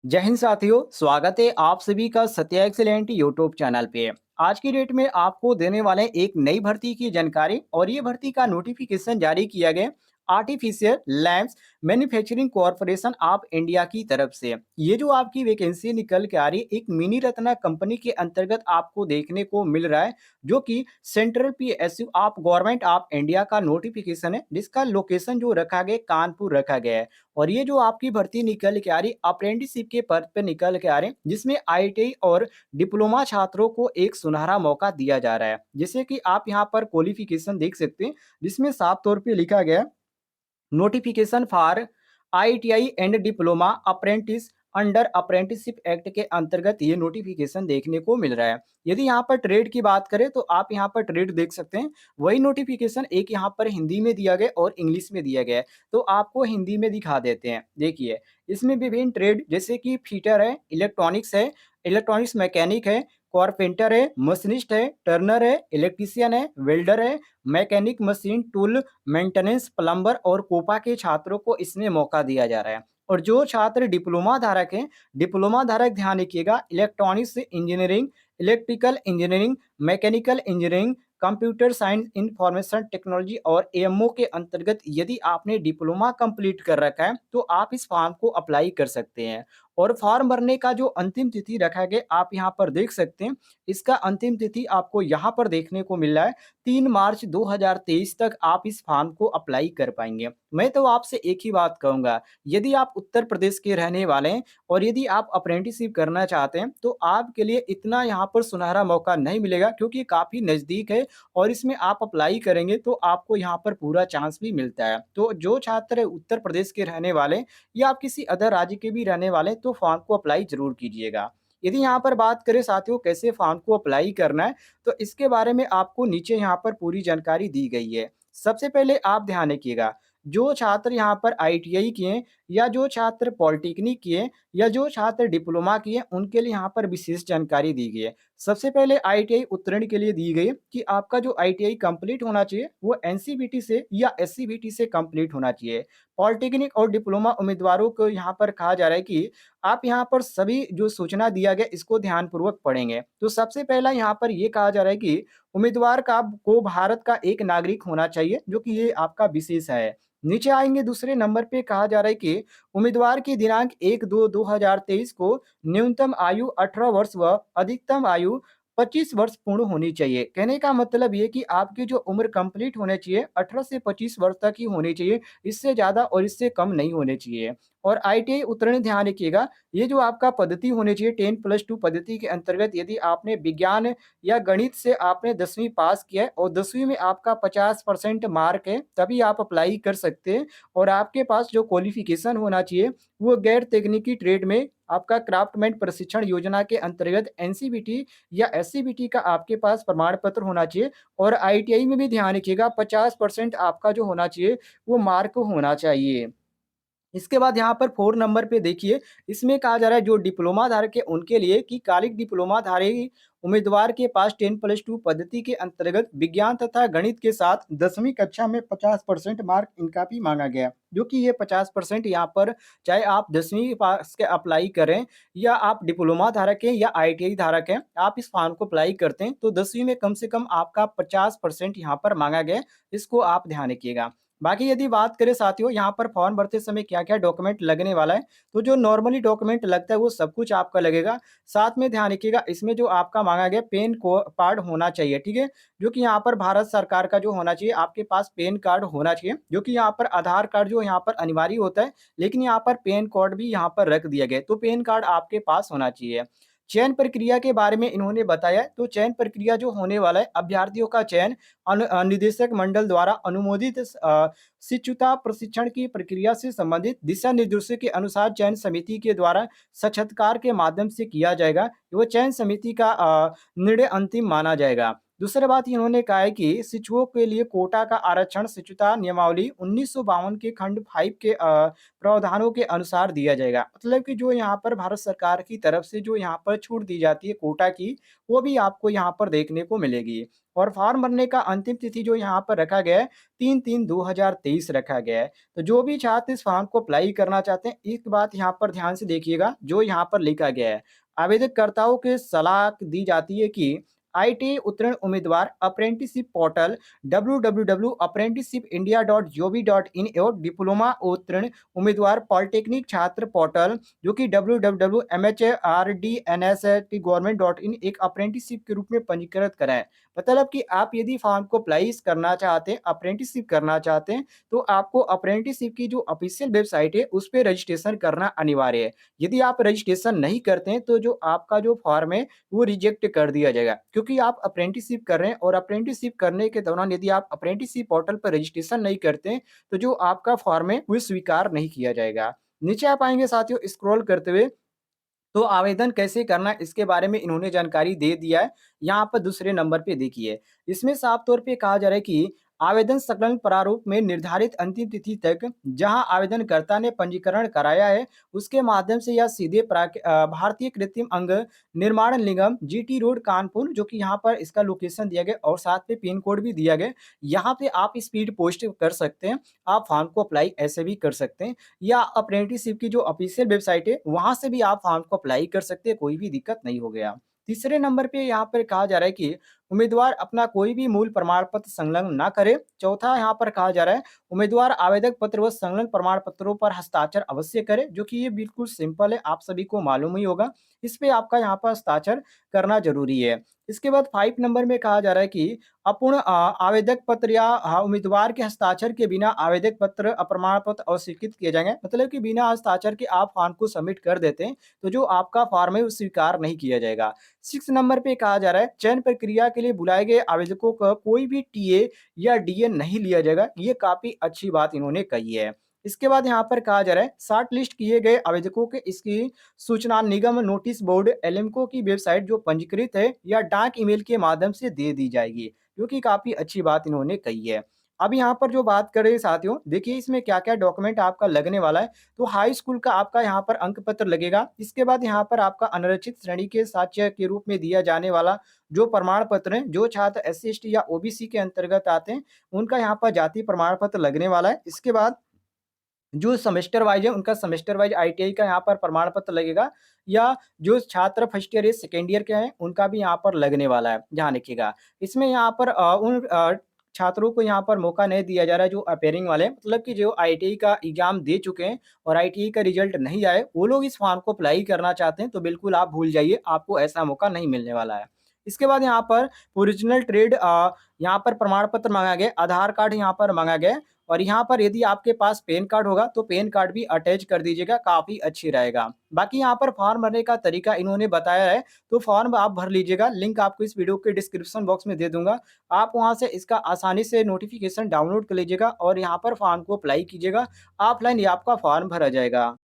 जय हिंद साथियों, स्वागत है आप सभी का सत्या एक्सीलेंट यूट्यूब चैनल पे। आज की डेट में आपको देने वाले हैं एक नई भर्ती की जानकारी और ये भर्ती का नोटिफिकेशन जारी किया गया artificial labs manufacturing corporation of India की तरफ से। ये जो आपकी वैकेंसी निकल के आ रही है एक मिनी रत्ना कंपनी के अंतर्गत आपको देखने को मिल रहा है, जो कि central PSU of government of India का नोटिफिकेशन है, जिसका लोकेशन जो रखा गया कानपुर रखा गया है। और ये जो आपकी भर्ती निकल के आ रही अप्रेंटिसशिप के पद पे निकल के आ रहे हैं, जिसमें आईटीआई और डिप्लोमा छात्रों को एक सुनहरा मौका दिया जा रहा है। जैसे कि आप यहाँ पर क्वालिफिकेशन देख सकते हैं, जिसमें साफ तौर पे लिखा गया है notification for ITI and diploma apprentice under apprenticeship act के अंतर्गत ये नोटिफिकेशन देखने को मिल रहा है। यदि यहाँ पर ट्रेड की बात करें तो आप यहाँ पर ट्रेड देख सकते हैं। वही नोटिफिकेशन एक यहाँ पर हिंदी में दिया गया और इंग्लिश में दिया गया है, तो आपको हिंदी में दिखा देते हैं। देखिए, इसमें विभिन्न ट्रेड जैसे कि फिटर है, इलेक्ट्रॉनिक्स मैकेनिक है, कारपेंटर है, मशीनिस्ट है, टर्नर है, इलेक्ट्रीशियन है, वेल्डर है, mechanic machine tool maintenance, plumber और कोपा के छात्रों को इसमें मौका दिया जा रहा है। और जो छात्र डिप्लोमा धारक हैं, डिप्लोमा धारक ध्यान रखिएगा, electronics engineering, electrical engineering, mechanical engineering, computer science, information technology और एएमओ के अंतर्गत यदि आपने डिप्लोमा कंप्लीट कर रखा है तो आप इस फॉर्म को अप्लाई कर सकते हैं। और फॉर्म भरने का जो अंतिम तिथि रखा गया आप यहाँ पर देख सकते हैं। इसका अंतिम तिथि आपको यहाँ पर देखने को मिल रहा है 3 मार्च 2023 तक आप इस फॉर्म को अप्लाई कर पाएंगे। मैं तो आपसे एक ही बात कहूँगा, यदि आप उत्तर प्रदेश के रहने वाले हैं और यदि आप अप्रेंटिसशिप करना चाहते हैं तो आपके लिए इतना यहाँ पर सुनहरा मौका नहीं मिलेगा, क्योंकि काफ़ी नज़दीक है और इसमें आप अप्लाई करेंगे तो आपको यहाँ पर पूरा चांस भी मिलता है। तो जो छात्र उत्तर प्रदेश के रहने वाले या आप किसी अदर राज्य के भी रहने वाले हैं तो फॉर्म को अप्लाई ज़रूर कीजिएगा। यदि यहाँ पर बात करें साथियों कैसे फॉर्म को अप्लाई करना है, तो इसके बारे में आपको नीचे यहाँ पर पूरी जानकारी दी गई है। सबसे पहले आप ध्यान रखिएगा, जो छात्र यहाँ पर आईटीआई किए हैं या जो छात्र पॉलिटेक्निक किए हैं या जो छात्र डिप्लोमा किए हैं, उनके लिए यहाँ पर विशेष जानकारी दी गई है। सबसे पहले आईटीआई उत्तीर्ण के लिए दी गई है कि आपका जो आईटीआई कंप्लीट होना चाहिए वो एनसीवीटी से या एससीवीटी से कंप्लीट होना चाहिए। पॉलिटेक्निक और डिप्लोमा उम्मीदवारों को यहाँ पर कहा जा रहा है कि आप यहाँ पर सभी जो सूचना दिया गया इसको ध्यानपूर्वक पढ़ेंगे। तो सबसे पहला यहाँ पर ये कहा जा रहा है कि उम्मीदवार का को भारत का एक नागरिक होना चाहिए, जो कि ये आपका विशेष है। नीचे आएंगे दूसरे नंबर पे कहा जा रहा है कि उम्मीदवार की दिनांक 1/2/2023 को न्यूनतम आयु 18 वर्ष व अधिकतम आयु 25 वर्ष पूर्ण होनी चाहिए। कहने का मतलब ये कि आपकी जो उम्र कंप्लीट होनी चाहिए 18 से 25 वर्ष तक ही होनी चाहिए, इससे ज़्यादा और इससे कम नहीं होने चाहिए। और आईटीआई उत्तीर्ण ध्यान रखिएगा, ये जो आपका पद्धति होनी चाहिए 10+2 पद्धति के अंतर्गत यदि आपने विज्ञान या गणित से आपने 10वीं पास किया है और 10वीं में आपका 50% मार्क है, तभी आप अप्लाई कर सकते हैं। और आपके पास जो क्वालिफिकेशन होना चाहिए वो गैर तकनीकी ट्रेड में आपका क्राफ्टमैन प्रशिक्षण योजना के अंतर्गत एनसीवीटी या एससीवीटी का आपके पास प्रमाण पत्र होना चाहिए। और आईटीआई में भी ध्यान रखिएगा 50% आपका जो होना चाहिए वो मार्क होना चाहिए। इसके बाद यहाँ पर 4 नंबर पे देखिए, इसमें कहा जा रहा है जो डिप्लोमा धारक है उनके लिए कि कालिक डिप्लोमा धारी उम्मीदवार के पास 10+2 पद्धति के अंतर्गत विज्ञान तथा गणित के साथ 10वीं कक्षा में 50% मार्क इनका भी मांगा गया, जो कि ये 50% यहाँ पर चाहे आप 10वीं पास के अप्लाई करें या आप डिप्लोमा धारक हैं या आईटीआई धारक हैं, आप इस फॉर्म को अप्लाई करते हैं तो 10वीं में कम से कम आपका 50% यहाँ पर मांगा गया है। इसको आप ध्यान रखिएगा। बाकी यदि बात करें साथियों यहाँ पर फॉर्म भरते समय क्या-क्या डॉक्यूमेंट लगने वाला है, तो जो नॉर्मली डॉक्यूमेंट लगता है वो सब कुछ आपका लगेगा। साथ में ध्यान रखिएगा इसमें जो आपका माँगा गया पैन को कार्ड होना चाहिए, ठीक है? जो कि यहाँ पर भारत सरकार का जो होना चाहिए, आपके पास पैन कार्ड होना चाहिए, जो कि यहाँ पर आधार कार्ड जो यहाँ पर अनिवार्य होता है, लेकिन यहाँ पर पैन कार्ड भी यहाँ पर रख दिया गया है, तो पैन कार्ड आपके पास होना चाहिए। चयन प्रक्रिया के बारे में इन्होंने बताया, तो चयन प्रक्रिया जो होने वाला है, अभ्यर्थियों का चयन निदेशक मंडल द्वारा अनुमोदित शिक्षुता प्रशिक्षण की प्रक्रिया से संबंधित दिशा निर्देशों के अनुसार चयन समिति के द्वारा साक्षात्कार के माध्यम से किया जाएगा। वो चयन समिति का निर्णय अंतिम माना जाएगा। दूसरी बात इन्होंने कहा है कि शिक्षकों के लिए कोटा का आरक्षण शिक्षुता नियमावली 1952 के खंड 5 के प्रावधानों के अनुसार दिया जाएगा। मतलब कि जो यहाँ पर भारत सरकार की तरफ से जो यहाँ पर छूट दी जाती है कोटा की, वो भी आपको यहाँ पर देखने को मिलेगी। और फॉर्म भरने का अंतिम तिथि जो यहाँ पर रखा गया है 3/3/2023 रखा गया है। तो जो भी छात्र इस फॉर्म को अप्लाई करना चाहते हैं, एक बात यहाँ पर ध्यान से देखिएगा, जो यहाँ पर लिखा गया है। आवेदनकर्ताओं को सलाह दी जाती है कि आईटीआई उत्तीर्ण उम्मीदवार अप्रेंटिसशिप पोर्टल www.apprenticeshippindia.gov.in और डिप्लोमा उत्तीर्ण उम्मीदवार पॉलिटेक्निक छात्र पोर्टल जो कि www.mhrdns.gov.in एक अप्रेंटिसशिप के रूप में पंजीकृत कराएं। मतलब कि आप यदि फॉर्म को अप्लाई करना चाहते हैं, अप्रेंटिसशिप करना चाहते हैं, तो आपको अप्रेंटिसशिप की जो ऑफिशियल वेबसाइट है उस पे रजिस्ट्रेशन करना अनिवार्य है। यदि आप रजिस्ट्रेशन नहीं करते हैं तो जो आपका जो फॉर्म है वो रिजेक्ट कर दिया जाएगा, क्योंकि आप अप्रेंटिसशिप कर रहे हैं और अप्रेंटिसशिप करने के दौरान यदि आप अप्रेंटिसशिप पोर्टल पर रजिस्ट्रेशन नहीं करते हैं, तो जो आपका फॉर्म है वो स्वीकार नहीं किया जाएगा। नीचे आप आएंगे साथियों स्क्रॉल करते हुए, तो आवेदन कैसे करना है इसके बारे में इन्होंने जानकारी दे दिया है। यहाँ पर दूसरे नंबर पे देखिए, इसमें साफ तौर पे कहा जा रहा है कि आवेदन संकलन प्रारूप में निर्धारित अंतिम तिथि तक जहां आवेदनकर्ता ने पंजीकरण कराया है उसके माध्यम से या सीधे भारतीय कृत्रिम अंग निर्माण निगम जीटी रोड कानपुर, जो कि यहाँ पर इसका लोकेशन दिया गया और साथ में पिन कोड भी दिया गया, यहाँ पे आप स्पीड पोस्ट कर सकते हैं। आप फॉर्म को अप्लाई ऐसे भी कर सकते हैं, या अप्रेंटिसशिप की जो ऑफिशियल वेबसाइट है वहां से भी आप फॉर्म को अप्लाई कर सकते हैं, कोई भी दिक्कत नहीं हो गया। तीसरे नंबर पे यहाँ पर कहा जा रहा है कि उम्मीदवार अपना कोई भी मूल प्रमाण पत्र संलग्न ना करे। चौथा यहाँ पर कहा जा रहा है उम्मीदवार आवेदक पत्र व संलग्न प्रमाण पत्रों पर हस्ताक्षर अवश्य करे, जो कि ये बिल्कुल सिंपल है, आप सभी को मालूम ही होगा। इस पे आपका यहाँ पर हस्ताक्षर करना जरूरी है। इसके बाद 5 नंबर में कहा जा रहा है कि अपूर्ण आवेदक पत्र या उम्मीदवार के हस्ताक्षर के बिना आवेदक पत्र अप्रमाण पत्र अस्वीकृत किए जाएंगे। मतलब कि बिना हस्ताक्षर के आप फॉर्म को सबमिट कर देते हैं तो जो आपका फॉर्म है वो स्वीकार नहीं किया जाएगा। 6 नंबर पे कहा जा रहा है चयन प्रक्रिया के लिए बुलाए गए आवेदकों का कोई भी टीए या डीए नहीं लिया जाएगा। ये काफी अच्छी बात इन्होंने कही है। इसके बाद यहाँ पर कहा जा रहा है शॉर्ट लिस्ट किए गए आवेदकों के इसकी सूचना निगम नोटिस बोर्ड एलिम्को की वेबसाइट जो पंजीकृत है या डाक ईमेल के माध्यम से दे दी जाएगी, जो कि काफ़ी अच्छी बात इन्होंने कही है। अब यहाँ पर जो बात करें साथियों, देखिए इसमें क्या-क्या डॉक्यूमेंट आपका लगने वाला है। तो हाई स्कूल का आपका यहाँ पर अंक पत्र लगेगा। इसके बाद यहाँ पर आपका अनारक्षित श्रेणी के साक्ष्य के रूप में दिया जाने वाला जो प्रमाण पत्र है, जो छात्र एससी, एसटी या ओबीसी के अंतर्गत आते हैं, उनका यहाँ पर जाति प्रमाण पत्र लगने वाला है। इसके बाद जो सेमेस्टर वाइज़ है, उनका सेमेस्टर वाइज़ आईटीआई का यहाँ पर प्रमाण पत्र लगेगा, या जो छात्र फर्स्ट ईयर या सेकंड ईयर के हैं, उनका भी यहाँ पर लगने वाला है, ध्यान रखिएगा। इसमें यहाँ पर छात्रों को यहाँ पर मौका नहीं दिया जा रहा है जो अपीयरिंग वाले हैं, मतलब कि जो आईटीआई का एग्ज़ाम दे चुके हैं और आईटीआई का रिज़ल्ट नहीं आए, वो लोग इस फॉर्म को अप्लाई करना चाहते हैं, तो बिल्कुल आप भूल जाइए, आपको ऐसा मौका नहीं मिलने वाला है। इसके बाद यहाँ पर ओरिजिनल ट्रेड यहाँ पर प्रमाण पत्र माँगा गया, आधार कार्ड यहाँ पर माँगा गया है। और यहाँ पर यदि आपके पास पैन कार्ड होगा तो पैन कार्ड भी अटैच कर दीजिएगा, काफ़ी अच्छी रहेगा। बाकी यहाँ पर फॉर्म भरने का तरीका इन्होंने बताया है, तो फॉर्म आप भर लीजिएगा, लिंक आपको इस वीडियो के डिस्क्रिप्शन बॉक्स में दे दूँगा। आप वहाँ से इसका आसानी से नोटिफ़िकेशन डाउनलोड कर लीजिएगा और यहाँ पर फॉर्म को अप्लाई कीजिएगा। ऑफलाइन ही आपका फॉर्म भरा जाएगा।